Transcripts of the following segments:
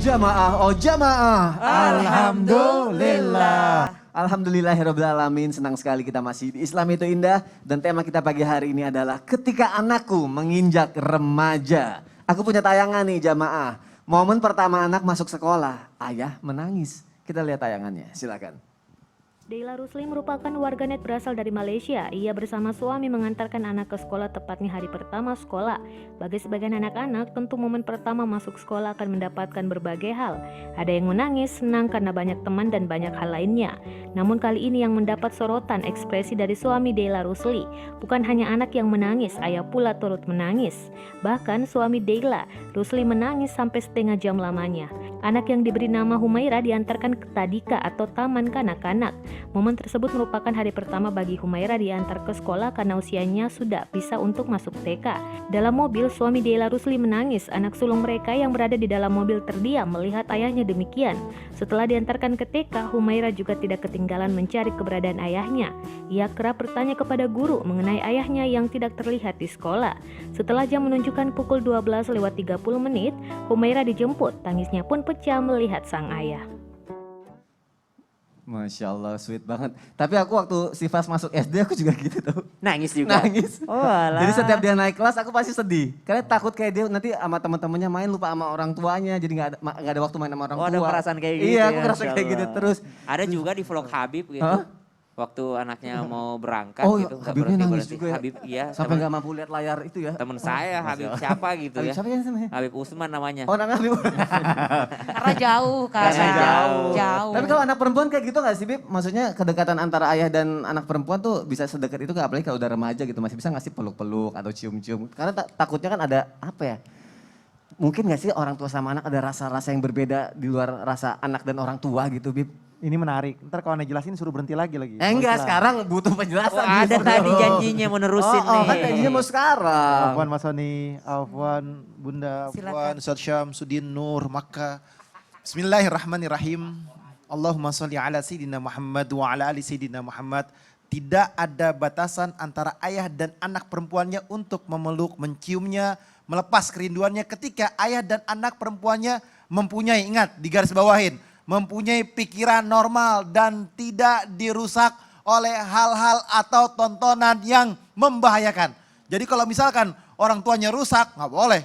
Jamaah, oh jamaah. Alhamdulillah. Alhamdulillahirrabbilalamin, senang sekali kita masih di Islam itu indah. Dan tema kita pagi hari ini adalah ketika anakku menginjak remaja. Aku punya tayangan nih jamaah. Momen pertama anak masuk sekolah, ayah menangis. Kita lihat tayangannya, silakan. Deila Rusli merupakan warganet berasal dari Malaysia. Ia bersama suami mengantarkan anak ke sekolah tepatnya hari pertama sekolah. Bagi sebagian anak-anak, tentu momen pertama masuk sekolah akan mendapatkan berbagai hal. Ada yang menangis, senang karena banyak teman dan banyak hal lainnya. Namun kali ini yang mendapat sorotan ekspresi dari suami Deila Rusli. Bukan hanya anak yang menangis, ayah pula turut menangis. Bahkan suami Deila Rusli menangis sampai setengah jam lamanya. Anak yang diberi nama Humaira diantarkan ke Tadika atau Taman Kanak-Kanak. Momen tersebut merupakan hari pertama bagi Humaira diantar ke sekolah karena usianya sudah bisa untuk masuk TK. Dalam mobil, suami Deila Rusli menangis. Anak sulung mereka yang berada di dalam mobil terdiam melihat ayahnya demikian. Setelah diantarkan ke TK, Humaira juga tidak ketinggalan mencari keberadaan ayahnya. Ia kerap bertanya kepada guru mengenai ayahnya yang tidak terlihat di sekolah. Setelah jam menunjukkan pukul 12:30, Humaira dijemput. Tangisnya pun pecah melihat sang ayah. Masya Allah, sweet banget. Tapi aku waktu si Fas masuk SD aku juga gitu tuh. Nangis juga? Nangis. Oh alah. Jadi setiap dia naik kelas aku pasti sedih. Karena takut kayak dia nanti sama teman-temannya main lupa sama orang tuanya. Jadi gak ada waktu main sama orang tua. Ada perasaan kayak gitu Iya, ya, aku ngerasa Masya kayak gitu Allah. terus. Ada juga di vlog Habib gitu. Hah? Waktu anaknya mau berangkat Oh, gitu. nggak Habibnya nangis berhenti-berhenti. juga ya? Habib, iya. Sampai gak mampu lihat layar itu ya. Temen saya, Habib siapa gitu Habib ya. siapa ya namanya? Habib Usman namanya. Oh, nama Habib. Karena jauh kan. Karena jauh. Jauh. Tapi kalau anak perempuan kayak gitu gak sih, Bib? Maksudnya kedekatan antara ayah dan anak perempuan tuh bisa sedekat itu gak? Apalagi kalau udah remaja gitu, masih bisa ngasih peluk-peluk atau cium-cium. Karena takutnya kan ada apa ya? Mungkin gak sih orang tua sama anak ada rasa-rasa yang berbeda di luar rasa anak dan orang tua gitu, Bib? Ini menarik. Ntar kalau Anda jelasin suruh berhenti lagi. Enggak, sekarang butuh penjelasan. Oh, ada justru. tadi janjinya menerusin nih. Kan janjinya mau sekarang. Afwan Mas Soni, Afwan Bunda, Silakan. Afwan Ustaz Syamsuddin Nur Makkah. Bismillahirrahmanirrahim. Allahumma sholli ala Sayyidina Muhammad wa ala ali Sayyidina Muhammad. Tidak ada batasan antara ayah dan anak perempuannya untuk memeluk, menciumnya, melepas kerinduannya ketika ayah dan anak perempuannya mempunyai, ingat di garis bawahin, mempunyai pikiran normal dan tidak dirusak oleh hal-hal atau tontonan yang membahayakan. Jadi kalau misalkan orang tuanya rusak, nggak boleh.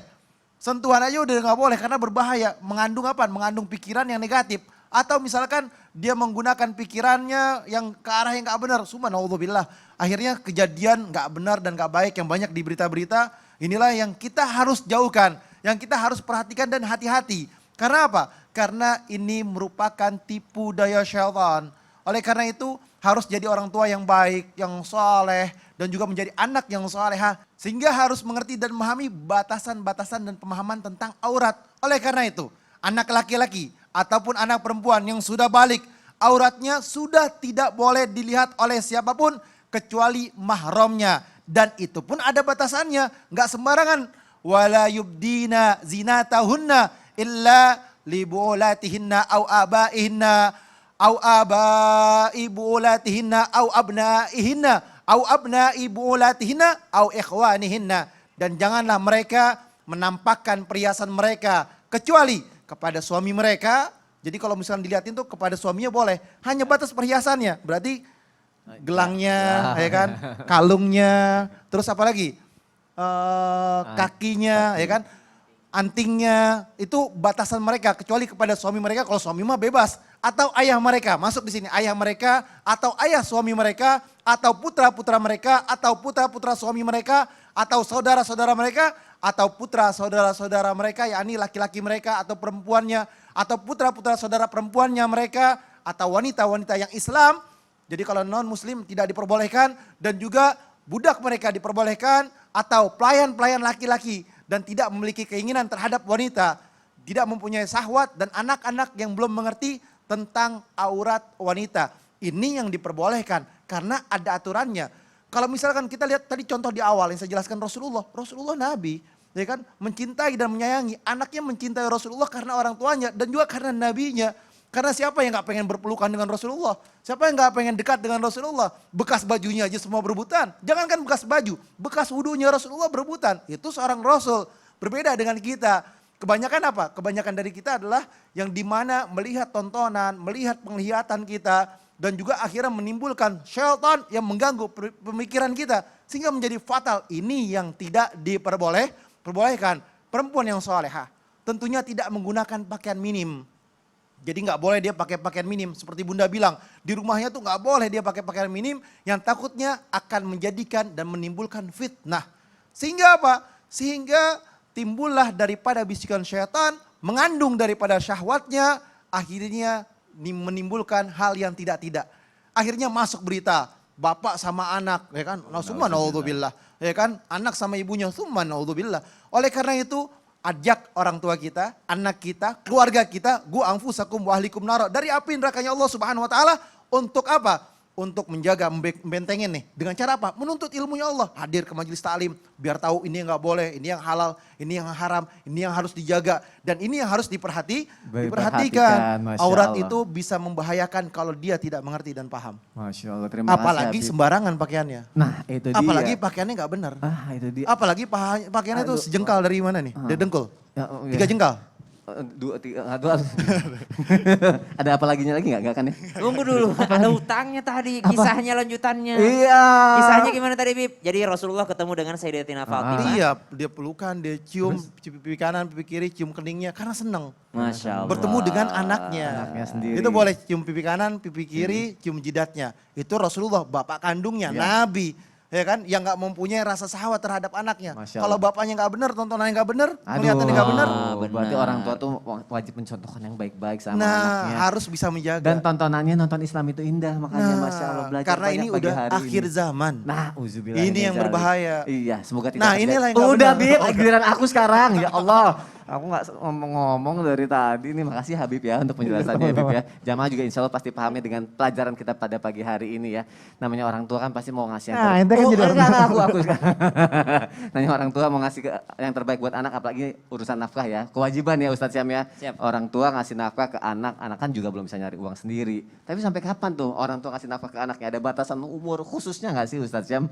Sentuhan aja udah nggak boleh karena berbahaya. Mengandung apa? Mengandung pikiran yang negatif. Atau misalkan dia menggunakan pikirannya yang ke arah yang nggak benar. Subhanallah. Akhirnya kejadian nggak benar dan nggak baik yang banyak di berita-berita. Inilah yang kita harus jauhkan. Yang kita harus perhatikan dan hati-hati. Karena apa? Karena ini merupakan tipu daya syaitan. Oleh karena itu harus jadi orang tua yang baik, yang soleh, dan juga menjadi anak yang solehah. Sehingga harus mengerti dan memahami batasan-batasan dan pemahaman tentang aurat. Oleh karena itu, anak laki-laki ataupun anak perempuan yang sudah balik, auratnya sudah tidak boleh dilihat oleh siapapun kecuali mahramnya. Dan itu pun ada batasannya, nggak sembarangan. Wala yubdina zinatahunna illa libu'ulatihinna au abaihinna au abai bu'ulatihinna au abnaihinna au abnai bu'ulatihinna au ikhwanihinna. Dan janganlah mereka menampakkan perhiasan mereka kecuali kepada suami mereka. Jadi kalau misalnya dilihatin tuh kepada suaminya boleh, hanya batas perhiasannya. Berarti gelangnya, ya kan, kalungnya, terus apa lagi? Kakinya, ya kan? Antingnya, itu batasan mereka kecuali kepada suami mereka. Kalau suami mah bebas, atau ayah mereka, masuk di sini ayah mereka atau ayah suami mereka atau putra-putra mereka atau putra-putra suami mereka atau saudara-saudara mereka atau putra saudara-saudara mereka, yakni laki-laki mereka atau perempuannya atau putra-putra saudara perempuannya mereka atau wanita-wanita yang Islam. Jadi kalau non muslim tidak diperbolehkan, dan juga budak mereka diperbolehkan atau pelayan-pelayan laki-laki dan tidak memiliki keinginan terhadap wanita, tidak mempunyai syahwat, dan anak-anak yang belum mengerti tentang aurat wanita. Ini yang diperbolehkan karena ada aturannya. Kalau misalkan kita lihat tadi contoh di awal yang saya jelaskan Rasulullah Nabi, ya kan, mencintai dan menyayangi, anaknya mencintai Rasulullah karena orang tuanya dan juga karena nabinya. Karena siapa yang gak pengen berpelukan dengan Rasulullah? Siapa yang gak pengen dekat dengan Rasulullah? Bekas bajunya aja semua berebutan. Jangankan bekas baju, bekas wudhunya Rasulullah berebutan. Itu seorang Rasul, berbeda dengan kita. Kebanyakan apa? Kebanyakan dari kita adalah yang dimana melihat tontonan, melihat penglihatan kita, dan juga akhirnya menimbulkan syaitan yang mengganggu pemikiran kita. Sehingga menjadi fatal. Ini yang tidak diperbolehkan. Perempuan yang solehah tentunya tidak menggunakan pakaian minim. Jadi nggak boleh dia pakai pakaian minim. Seperti Bunda bilang, di rumahnya tuh nggak boleh dia pakai pakaian minim yang takutnya akan menjadikan dan menimbulkan fitnah. Sehingga apa? Sehingga timbullah daripada bisikan syaitan, mengandung daripada syahwatnya, akhirnya menimbulkan hal yang tidak-tidak. Akhirnya masuk berita, bapak sama anak, ya kan? Summa naudzubillah, ya kan? Anak sama ibunya, summa naudzubillah. Oleh karena itu, ajak orang tua kita, anak kita, keluarga kita, gu anfusakum wa ahlikum nara, dari api nerakanya Allah Subhanahu wa taala. Untuk apa? Untuk menjaga, membentengin nih. Dengan cara apa? Menuntut ilmunya Allah. Hadir ke majelis ta'lim, biar tahu ini yang nggak boleh, ini yang halal, ini yang haram, ini yang harus dijaga. Dan ini yang harus diperhatikan. Masya Aurat Allah. itu bisa membahayakan kalau dia tidak mengerti dan paham. Masya Allah, terima kasih Apalagi Habib. sembarangan pakaiannya. Nah itu dia. Apalagi pakaiannya nggak benar. Itu dia. Apalagi pakaiannya itu Aduh. sejengkal dari mana nih? Dari dengkul. Ya, oh, iya. 3 jengkal. Dua, tiga, dua. Ada apa lagi lagi nggak kan ya? Tunggu dulu, ada hutangnya tadi, kisahnya lanjutannya. Iya. Kisahnya gimana tadi Bib? Jadi Rasulullah ketemu dengan Sayyidatina Fatimah. Iya, dia pelukan, dia cium pipi kanan, pipi kiri, cium keningnya karena senang. Masya Allah. Bertemu dengan anaknya. Anaknya sendiri. Itu boleh cium pipi kanan, pipi kiri, cium jidatnya. Itu Rasulullah, bapak kandungnya, Nabi. Ya kan, yang gak mempunyai rasa syahwat terhadap anaknya. Masya Kalau Allah. bapaknya gak benar, tontonannya gak benar, Aduh, kelihatannya gak benar. berarti benar. orang tua tuh wajib mencontohkan yang baik-baik sama Nah, anaknya. harus bisa menjaga. Dan tontonannya nonton Islam itu indah, makanya Masya Allah belajar karena banyak ini pagi udah hari akhir ini. zaman. Nah, uzubillah. Ini yang berbahaya. Iya, semoga tidak Nah, terjadi. inilah yang nggak Udah benar. Bib, giliran aku sekarang. Ya Allah, aku gak ngomong-ngomong dari tadi nih. Makasih Habib ya untuk penjelasannya Habib ya. Jamaah juga insya Allah pasti pahamnya dengan pelajaran kita pada pagi hari ini ya. Namanya orang tua kan pasti mau ngasih yang Nah, terbaik. ente kan jadi orang enggak, aku sekarang. Namanya orang tua mau ngasih yang terbaik buat anak, apalagi urusan nafkah ya. Kewajiban ya Ustadz Syam ya. Siap. Orang tua ngasih nafkah ke anak, anak kan juga belum bisa nyari uang sendiri. Tapi sampai kapan tuh orang tua ngasih nafkah ke anaknya? Ada batasan umur khususnya nggak sih Ustadz Syam?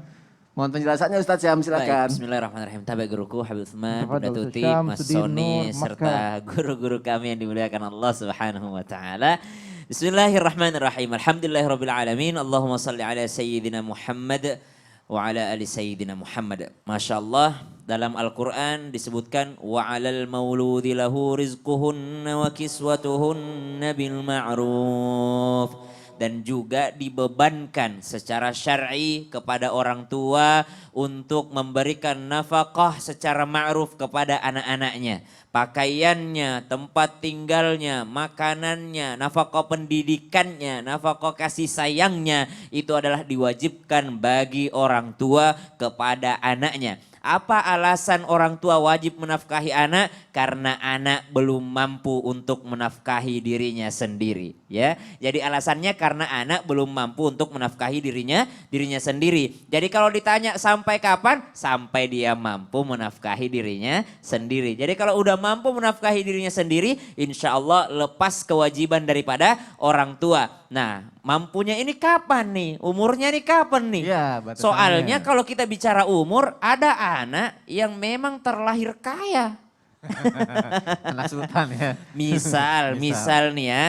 Mohon penjelasannya Ustadz Syam, Baik, silakan. Bismillahirrahmanirrahim. Tabe guruku Habib Utsman, Bunda Tafadhol, Tuti, Syam, Mas Sudin, Soni, Nur, serta guru-guru kami yang dimuliakan Allah Subhanahu wa taala. Bismillahirrahmanirrahim. Alhamdulillahirabbil alamin. Allahumma shalli ala sayyidina Muhammad wa ala ali sayyidina Muhammad. Masya Allah, dalam Al-Quran disebutkan wa alal mauludi lahu rizquhunna wa kiswatuhunna bil ma'ruf. Dan juga dibebankan secara syar'i kepada orang tua untuk memberikan nafkah secara ma'ruf kepada anak-anaknya. Pakaiannya, tempat tinggalnya, makanannya, nafkah pendidikannya, nafkah kasih sayangnya itu adalah diwajibkan bagi orang tua kepada anaknya. Apa alasan orang tua wajib menafkahi anak? Karena anak belum mampu untuk menafkahi dirinya sendiri, ya. Jadi alasannya karena anak belum mampu untuk menafkahi dirinya sendiri. Jadi kalau ditanya sampai kapan? Sampai dia mampu menafkahi dirinya sendiri. Jadi kalau udah mampu menafkahi dirinya sendiri, insya Allah lepas kewajiban daripada orang tua. Nah, mampunya ini kapan nih? Umurnya nih kapan nih? Iya, batasannya. Soalnya kalau kita bicara umur, ada anak yang memang terlahir kaya. Anak sultan ya. Misal nih ya,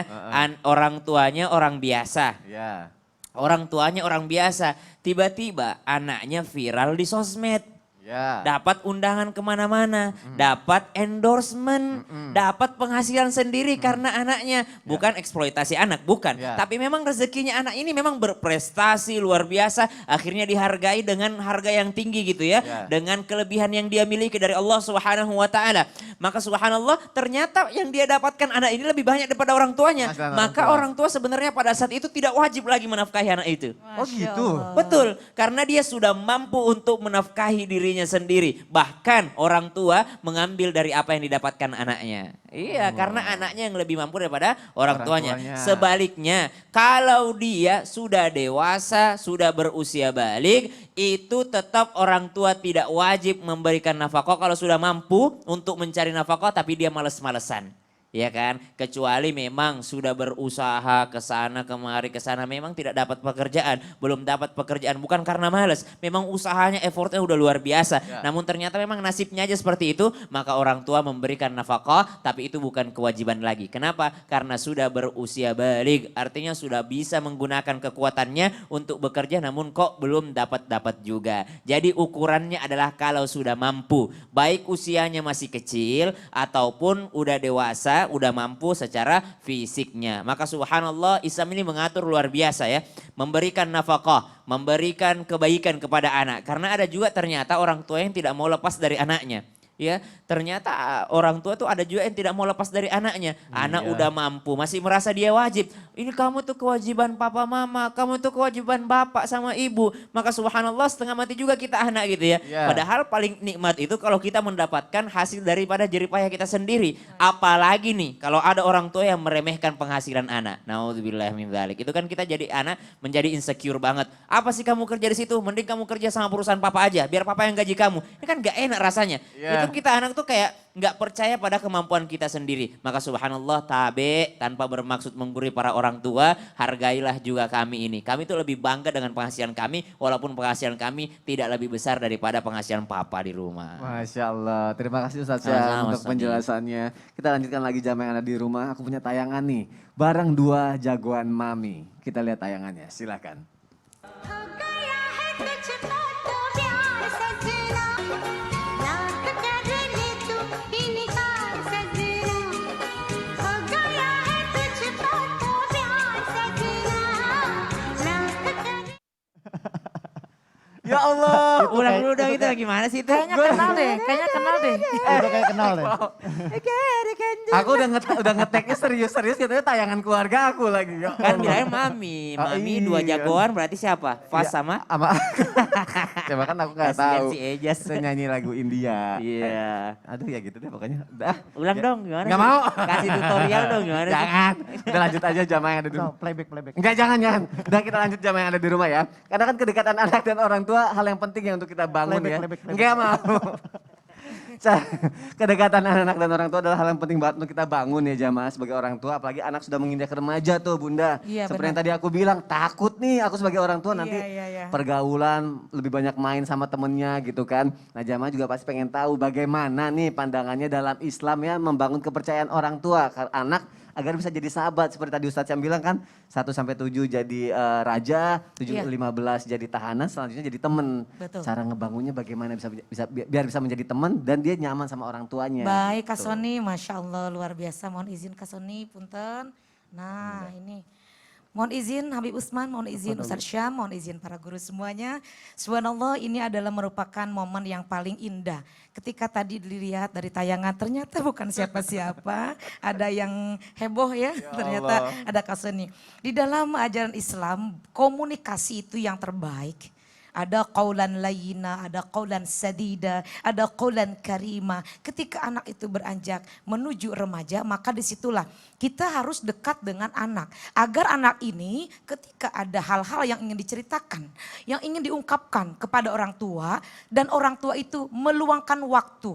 orang tuanya orang biasa. Ya. Orang tuanya orang biasa, tiba-tiba anaknya viral di sosmed. Ya. Dapat undangan kemana-mana, dapat endorsement, dapat penghasilan sendiri karena anaknya. Bukan eksploitasi anak, bukan. Ya. Tapi memang rezekinya anak ini memang berprestasi luar biasa. Akhirnya dihargai dengan harga yang tinggi gitu ya. Ya. Dengan kelebihan yang dia miliki dari Allah Subhanahu wa taala. Maka subhanallah ternyata yang dia dapatkan anak ini lebih banyak daripada orang tuanya. Penghasilan Maka orang tua sebenarnya pada saat itu tidak wajib lagi menafkahi anak itu. Oh gitu. Betul, karena dia sudah mampu untuk menafkahi dirinya sendiri. Bahkan orang tua mengambil dari apa yang didapatkan anaknya. Iya, karena anaknya yang lebih mampu daripada orang tuanya. Sebaliknya, kalau dia sudah dewasa, sudah berusia balik, itu tetap orang tua tidak wajib memberikan nafkah kalau sudah mampu untuk mencari nafkah tapi dia males-malesan. Ya kan, kecuali memang sudah berusaha ke sana kemari ke sana, memang tidak dapat pekerjaan, belum dapat pekerjaan bukan karena malas, memang usahanya effortnya udah luar biasa. Namun ternyata memang nasibnya aja seperti itu, maka orang tua memberikan nafkah, tapi itu bukan kewajiban lagi. Kenapa? Karena sudah berusia balik, artinya sudah bisa menggunakan kekuatannya untuk bekerja, namun kok belum dapat juga. Jadi ukurannya adalah kalau sudah mampu, baik usianya masih kecil ataupun udah dewasa, udah mampu secara fisiknya. Maka subhanallah Islam ini mengatur luar biasa ya. Memberikan nafkah, memberikan kebaikan kepada anak. Karena ada juga ternyata orang tua yang tidak mau lepas dari anaknya. Ya, ternyata orang tua tuh ada juga yang tidak mau lepas dari anaknya. Anak udah mampu, masih merasa dia wajib. Ini kamu tuh kewajiban papa mama, kamu tuh kewajiban bapak sama ibu. Maka subhanallah setengah mati juga kita anak gitu ya. Padahal paling nikmat itu kalau kita mendapatkan hasil daripada jerih payah kita sendiri. Apalagi nih kalau ada orang tua yang meremehkan penghasilan anak. Naudzubillah min dzalik. Itu kan kita jadi anak menjadi insecure banget. Apa sih kamu kerja di situ? Mending kamu kerja sama perusahaan papa aja, biar papa yang gaji kamu. Ini kan gak enak rasanya. Itu kita anak tuh kayak nggak percaya pada kemampuan kita sendiri. Maka subhanallah tabe tanpa bermaksud menggurui para orang tua, hargailah juga kami ini. Kami tuh lebih bangga dengan penghasilan kami walaupun penghasilan kami tidak lebih besar daripada penghasilan papa di rumah. Masya Allah, terima kasih Ustaz Sama-sama, Syah untuk Ustaz. penjelasannya. Kita lanjutkan lagi jamaah yang ada di rumah. Aku punya tayangan nih, bareng dua jagoan mami. Kita lihat tayangannya, silakan. हो गया है तुझको तो प्यार सजना लाख कर ले तू इनकार सजना हो गया है तुझको तो प्यार सजना लाख कर Ya Allah. Ulang dulu dong itu gimana sih itu? Kayaknya kenal deh, kayaknya kenal deh. Udah kayak kenal deh. Aku udah ngeteknya serius-serius katanya tayangan keluarga aku lagi. Ya Kan Allah. bilangnya mami, Oh, mami dua iya. jagoan berarti siapa? Fas Ya, sama? sama coba kan aku gak Kasihan tahu. si Ejas. Saya nyanyi lagu India. Iya. Aduh ya gitu deh pokoknya. Udah. Ulang dong gimana? Nggak sih? mau. Kasih tutorial dong gimana? sih? Jangan. Udah lanjut aja jamaah yang ada di No, rumah. playback. Enggak, jangan. Udah kita lanjut jamaah yang ada di rumah ya. Karena kan kedekatan anak dan orang tua hal yang penting ya untuk kita bangun ya. Playback. Enggak mau. Kedekatan anak dan orang tua adalah hal yang penting banget untuk kita bangun ya jamaah sebagai orang tua. Apalagi anak sudah menginjak remaja tuh bunda. Iya, Seperti yang benar. tadi aku bilang, takut nih aku sebagai orang tua nanti Iya. pergaulan lebih banyak main sama temennya gitu kan. Nah jamaah juga pasti pengen tahu bagaimana nih pandangannya dalam Islam ya membangun kepercayaan orang tua ke anak agar bisa jadi sahabat. Seperti tadi Ustadz yang bilang kan 1-7 jadi raja, 7-15 jadi tahanan, selanjutnya jadi teman. Betul. Cara ngebangunnya bagaimana biar bisa menjadi teman dan dia nyaman sama orang tuanya. Baik Kak Gitu. Soni, Masya Allah luar biasa. Mohon izin Kak Soni, punten. Nah ini. Mohon izin Habib Usman, mohon izin Ustadz Syam, mohon izin para guru semuanya. Subhanallah ini adalah merupakan momen yang paling indah. Ketika tadi dilihat dari tayangan ternyata bukan siapa-siapa. Ada yang heboh ya, ternyata ada Kak Soni. Di dalam ajaran Islam komunikasi itu yang terbaik. Ada qaulan layyina, ada qaulan sadida, ada qaulan karima. Ketika anak itu beranjak menuju remaja, maka disitulah kita harus dekat dengan anak. Agar anak ini ketika ada hal-hal yang ingin diceritakan, yang ingin diungkapkan kepada orang tua, dan orang tua itu meluangkan waktu.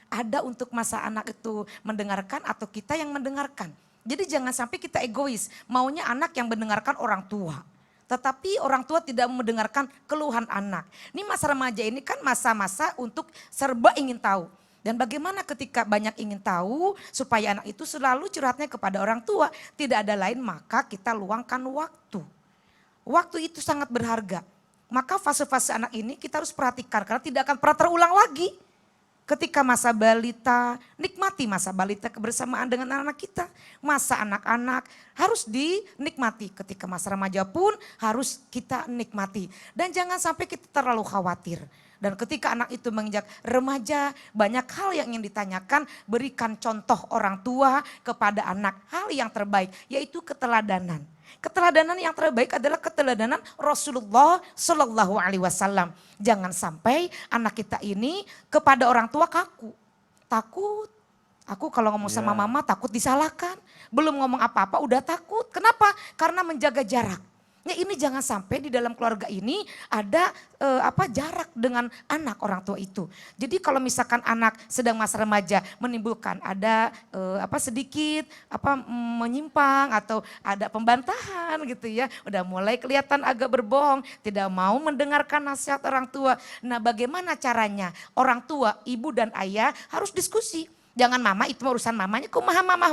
Ada untuk masa anak itu mendengarkan atau kita yang mendengarkan. Jadi jangan sampai kita egois, maunya anak yang mendengarkan orang tua. Tetapi orang tua tidak mendengarkan keluhan anak. Ini masa remaja ini kan masa-masa untuk serba ingin tahu. Dan bagaimana ketika banyak ingin tahu supaya anak itu selalu curhatnya kepada orang tua. Tidak ada lain maka kita luangkan waktu. Waktu itu sangat berharga. Maka fase-fase anak ini kita harus perhatikan karena tidak akan pernah terulang lagi. Ketika masa balita, nikmati masa balita kebersamaan dengan anak-anak kita. Masa anak-anak harus dinikmati. Ketika masa remaja pun harus kita nikmati. Dan jangan sampai kita terlalu khawatir. Dan ketika anak itu menginjak remaja, banyak hal yang ingin ditanyakan. Berikan contoh orang tua kepada anak. Hal yang terbaik yaitu keteladanan. Keteladanan yang terbaik adalah keteladanan Rasulullah Shallallahu Alaihi Wasallam. Jangan sampai anak kita ini kepada orang tua kaku, takut. Aku kalau ngomong sama mama takut disalahkan. Belum ngomong apa-apa udah takut. Kenapa? Karena menjaga jarak. Ya ini jangan sampai di dalam keluarga ini ada jarak dengan anak orang tua itu. Jadi kalau misalkan anak sedang masa remaja menimbulkan ada sedikit menyimpang atau ada pembantahan gitu ya, udah mulai kelihatan agak berbohong, tidak mau mendengarkan nasihat orang tua. Nah, bagaimana caranya? Orang tua, ibu dan ayah harus diskusi. Jangan mama, itu urusan mamanya. Kumaha mama,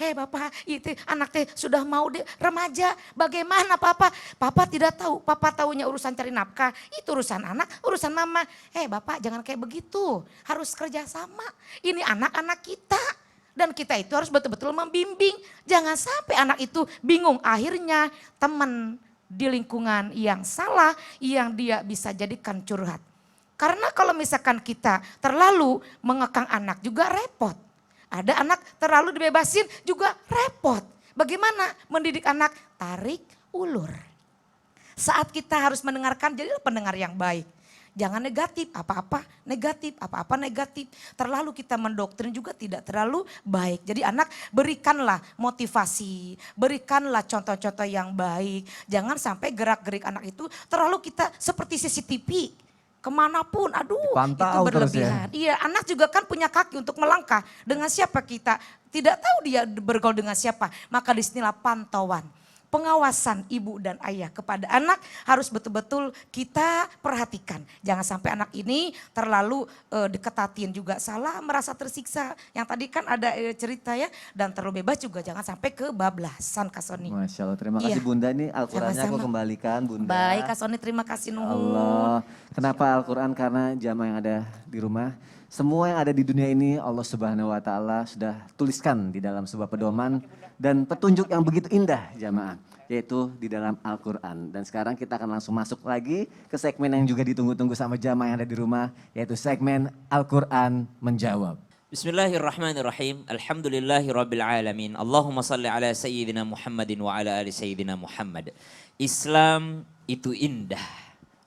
bapak itu anak teh sudah mau remaja. Bagaimana papa? Papa tidak tahu, papa tahunya urusan cari nafkah. Itu urusan anak, urusan mama. Bapak jangan kayak begitu, harus kerja sama. Ini anak-anak kita. Dan kita itu harus betul-betul membimbing. Jangan sampai anak itu bingung, akhirnya teman di lingkungan yang salah yang dia bisa jadikan curhat. Karena kalau misalkan kita terlalu mengekang anak juga repot. Ada anak terlalu dibebasin juga repot. Bagaimana mendidik anak? Tarik ulur. Saat kita harus mendengarkan, jadilah pendengar yang baik. Jangan negatif, apa-apa negatif, apa-apa negatif. Terlalu kita mendoktrin juga tidak terlalu baik. Jadi anak berikanlah motivasi, berikanlah contoh-contoh yang baik. Jangan sampai gerak-gerik anak itu terlalu kita seperti CCTV. Kemanapun, aduh Dipantau itu berlebihan. Iya, anak juga kan punya kaki untuk melangkah. Dengan siapa kita? Tidak tahu dia bergaul dengan siapa. Maka disinilah pantauan. Pengawasan ibu dan ayah kepada anak harus betul-betul kita perhatikan. Jangan sampai anak ini terlalu deketatin juga salah, merasa tersiksa. Yang tadi kan ada cerita ya, dan terlalu bebas juga jangan sampai kebablasan Kak Soni. Masya Allah, terima kasih Iya. Bunda, ini Al-Qurannya aku Sama-sama. kembalikan Bunda. Baik Kak Soni, terima kasih nuhun. Allah. Kenapa Al-Quran? Karena jamaah yang ada di rumah, semua yang ada di dunia ini Allah Subhanahu wa Ta'ala sudah tuliskan di dalam sebuah pedoman dan petunjuk yang begitu indah jamaah, yaitu di dalam Al-Quran. Dan sekarang kita akan langsung masuk lagi ke segmen yang juga ditunggu-tunggu sama jamaah yang ada di rumah, yaitu segmen Al-Quran Menjawab. Bismillahirrahmanirrahim. Alhamdulillahirabbil alamin. Allahumma salli ala sayyidina Muhammadin wa ala ali sayyidina Muhammad. Islam itu indah.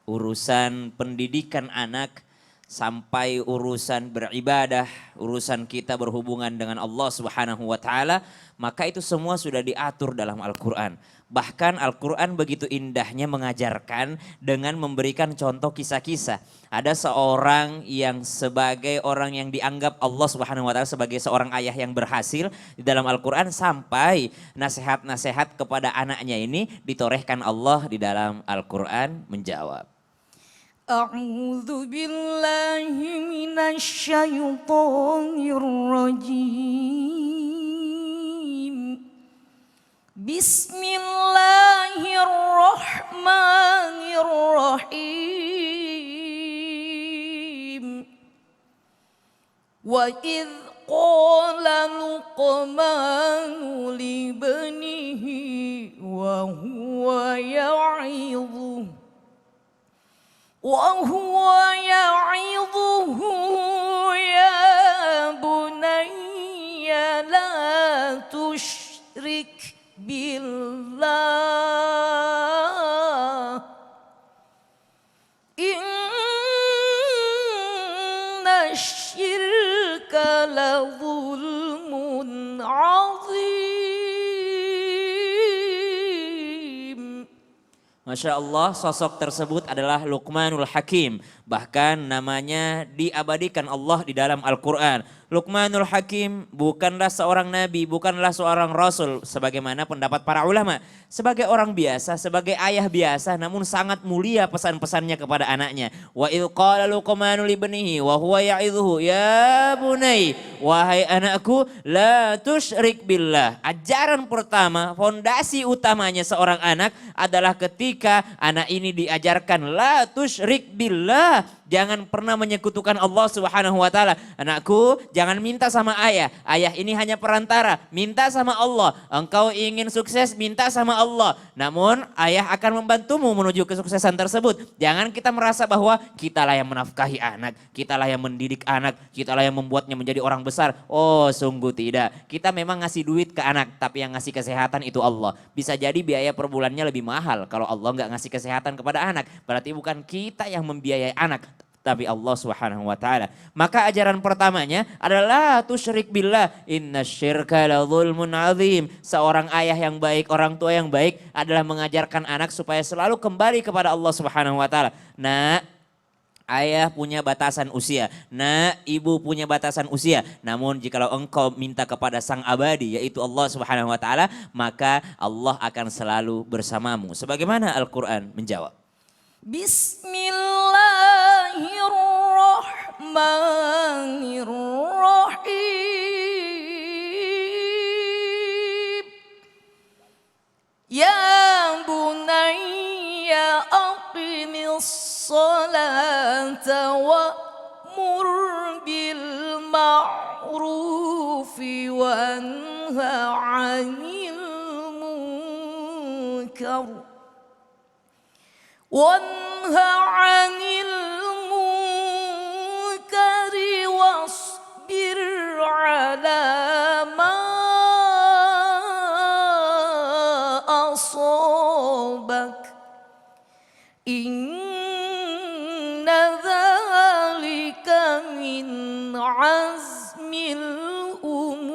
Urusan pendidikan anak sampai urusan beribadah, urusan kita berhubungan dengan Allah Subhanahu wa taala, maka itu semua sudah diatur dalam Al-Qur'an. Bahkan Al-Qur'an begitu indahnya mengajarkan dengan memberikan contoh kisah-kisah. Ada seorang yang sebagai orang yang dianggap Allah Subhanahu wa taala sebagai seorang ayah yang berhasil di dalam Al-Qur'an, sampai nasihat-nasihat kepada anaknya ini ditorehkan Allah di dalam Al-Qur'an Menjawab. A'udzu billahi minasyaitonir rajim. Bismillahirrahmanirrahim. Wa idh qala Luqmanu libnihi wa huwa ya'idhuhu وهو يعظه يا بني لا تشرك بالله إن الشرك لظلم عظيم. Masya Allah, sosok tersebut adalah Luqmanul Hakim. Bahkan namanya diabadikan Allah di dalam Al-Quran. Luqmanul Hakim bukanlah seorang nabi, bukanlah seorang rasul sebagaimana pendapat para ulama. Sebagai orang biasa, sebagai ayah biasa, namun sangat mulia pesan-pesannya kepada anaknya. Wa idh qala Luqmanu libnihi wa huwa ya'idhuhu ya bunai, wahai anakku, la tusyrik billah. Ajaran pertama, fondasi utamanya seorang anak adalah ketika anak ini diajarkan la tusyrik billah. Jangan pernah menyekutukan Allah Subhanahu wa taala. Anakku, jangan minta sama ayah. Ayah ini hanya perantara. Minta sama Allah. Engkau ingin sukses, minta sama Allah. Namun ayah akan membantumu menuju kesuksesan tersebut. Jangan kita merasa bahwa kitalah yang menafkahi anak, kitalah yang mendidik anak, kitalah yang membuatnya menjadi orang besar. Oh, sungguh tidak. Kita memang ngasih duit ke anak, tapi yang ngasih kesehatan itu Allah. Bisa jadi biaya per bulannya lebih mahal kalau Allah nggak ngasih kesehatan kepada anak. Berarti bukan kita yang membiayai anak, tapi Allah Subhanahu wa taala. Maka ajaran pertamanya adalah tusyrik billah, innasyirka la dzulmun azim. Seorang ayah yang baik, orang tua yang baik adalah mengajarkan anak supaya selalu kembali kepada Allah Subhanahu wa taala. Nah, ayah punya batasan usia, nah ibu punya batasan usia. Namun jikalau engkau minta kepada sang abadi yaitu Allah Subhanahu wa taala, maka Allah akan selalu bersamamu. Sebagaimana Al-Qur'an menjawab. Bismillahirrahmanirrahim. Ya bunayya aqimis salata wa'mur bil ma'rufi wanha 'anil munkar. وانهى عن المنكر واصبر على ما أصابك إن ذلك من عزم الأمور.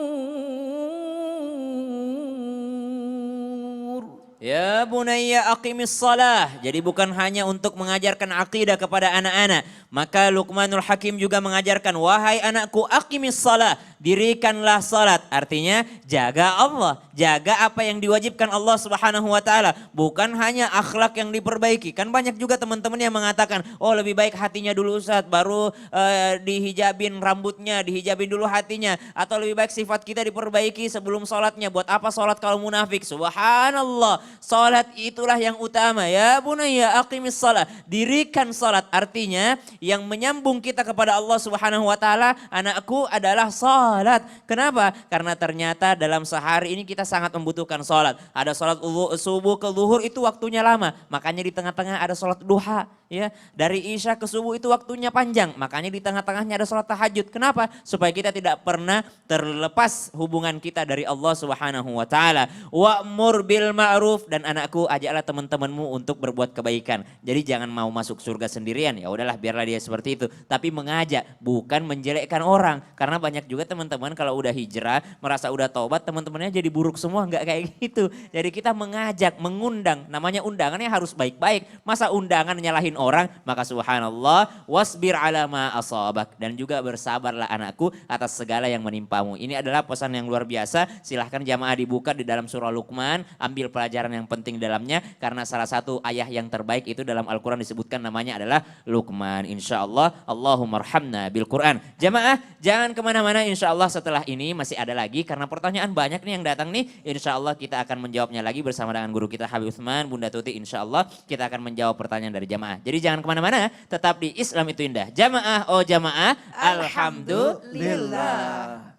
Ya bunayya aqimis salah. Jadi bukan hanya untuk mengajarkan akidah kepada anak-anak. Maka Luqmanul Hakim juga mengajarkan, wahai anakku aqimis salah, dirikanlah salat. Artinya jaga Allah, jaga apa yang diwajibkan Allah Subhanahu wa taala. Bukan hanya akhlak yang diperbaiki. Kan banyak juga teman-teman yang mengatakan, oh lebih baik hatinya dulu Ustaz, baru dihijabin rambutnya, dihijabin dulu hatinya. Atau lebih baik sifat kita diperbaiki sebelum salatnya. Buat apa salat kalau munafik? Subhanallah. Salat itulah yang utama. Ya bunayya aqimis salat. Dirikan salat. Artinya yang menyambung kita kepada Allah Subhanahu wa taala, anakku, adalah salat. Kenapa? Karena ternyata dalam sehari ini kita sangat membutuhkan salat. Ada salat subuh ke zuhur itu waktunya lama. Makanya di tengah-tengah ada salat duha, ya. Dari isya ke subuh itu waktunya panjang. Makanya di tengah-tengahnya ada salat tahajud. Kenapa? Supaya kita tidak pernah terlepas hubungan kita dari Allah Subhanahu wa taala. Wa'mur bil ma'ruf, dan anakku, ajaklah teman-temanmu untuk berbuat kebaikan. Jadi jangan mau masuk surga sendirian, ya udahlah biarlah dia seperti itu. Tapi mengajak, bukan menjelekkan orang. Karena banyak juga teman-teman kalau udah hijrah, merasa udah taubat, teman-temannya jadi buruk semua, enggak kayak gitu. Jadi kita mengajak, mengundang, namanya undangannya harus baik-baik. Masa undangan nyalahin orang? Maka subhanallah, wasbir ala ma asabak, dan juga bersabarlah anakku atas segala yang menimpamu. Ini adalah pesan yang luar biasa. Silahkan jamaah dibuka di dalam surah Luqman, ambil pelajaran yang penting dalamnya, karena salah satu ayah yang terbaik itu dalam Al-Quran disebutkan namanya adalah Luqman. Insya Allah, Allahumma arhamna bil Quran. Jamaah jangan kemana-mana, insya Allah setelah ini masih ada lagi, karena pertanyaan banyak nih yang datang nih. Insya Allah kita akan menjawabnya lagi bersama dengan guru kita Habib Utsman, Bunda Tuti. Insya Allah kita akan menjawab pertanyaan dari jamaah. Jadi jangan kemana-mana, tetap di Islam itu Indah. Jamaah, oh jamaah, alhamdulillah.